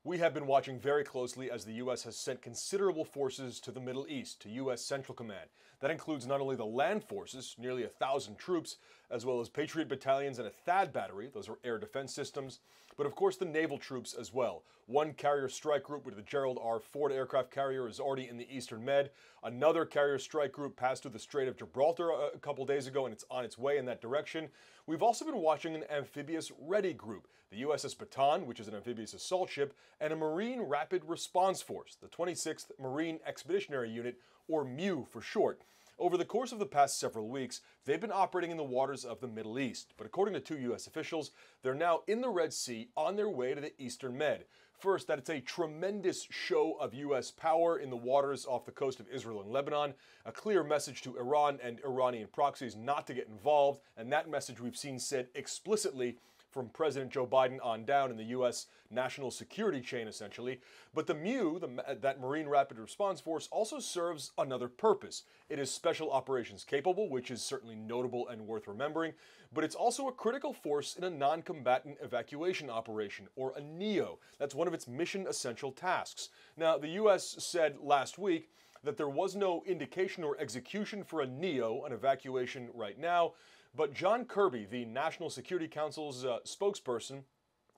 We have been watching very closely as the U.S. has sent considerable forces to the Middle East, to U.S. Central Command. That includes not only the land forces, nearly 1,000 troops, as well as Patriot battalions and a THAAD battery, those are air defense systems, but of course the naval troops as well. One carrier strike group with the Gerald R. Ford aircraft carrier is already in the Eastern Med. Another carrier strike group passed through the Strait of Gibraltar a couple days ago, and it's on its way in that direction. We've also been watching an amphibious ready group, the USS Batan, which is an amphibious assault ship, and a Marine Rapid Response Force, the 26th Marine Expeditionary Unit, or MEU for short. Over the course of the past several weeks, they've been operating in the waters of the Middle East, but according to two U.S. officials, they're now in the Red Sea on their way to the Eastern Med. First, that it's a tremendous show of U.S. power in the waters off the coast of Israel and Lebanon, a clear message to Iran and Iranian proxies not to get involved, and that message we've seen said explicitly from President Joe Biden on down in the U.S. national security chain, essentially. But the MEU, that Marine Rapid Response Force, also serves another purpose. It is special operations capable, which is certainly notable and worth remembering, but it's also a critical force in a non-combatant evacuation operation, or a NEO. That's one of its mission essential tasks. Now, the U.S. said last week that there was no indication or execution for a NEO, an evacuation right now, but John Kirby, the National Security Council's spokesperson,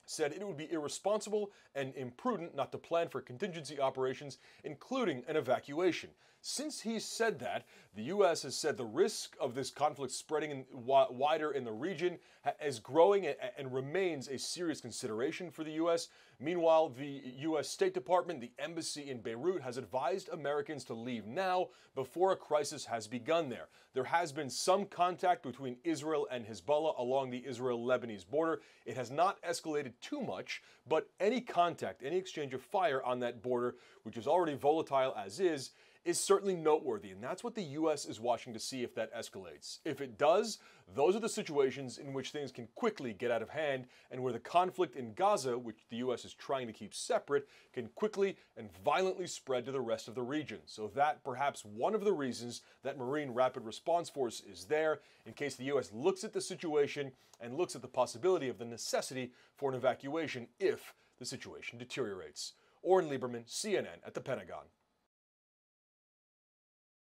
said it would be irresponsible and imprudent not to plan for contingency operations, including an evacuation. Since he said that, the U.S. has said the risk of this conflict spreading wider in the region is growing and remains a serious consideration for the U.S. Meanwhile, the U.S. State Department, the embassy in Beirut, has advised Americans to leave now before a crisis has begun there. There has been some contact between Israel and Hezbollah along the Israel-Lebanese border. It has not escalated too much, but any contact, any exchange of fire on that border, which is already volatile as is certainly noteworthy, and that's what the U.S. is watching to see if that escalates. If it does, those are the situations in which things can quickly get out of hand, and where the conflict in Gaza, which the U.S. is trying to keep separate, can quickly and violently spread to the rest of the region. So that perhaps one of the reasons that Marine Rapid Response Force is there, in case the U.S. looks at the situation and looks at the possibility of the necessity for an evacuation if the situation deteriorates. Oren Lieberman, CNN at the Pentagon.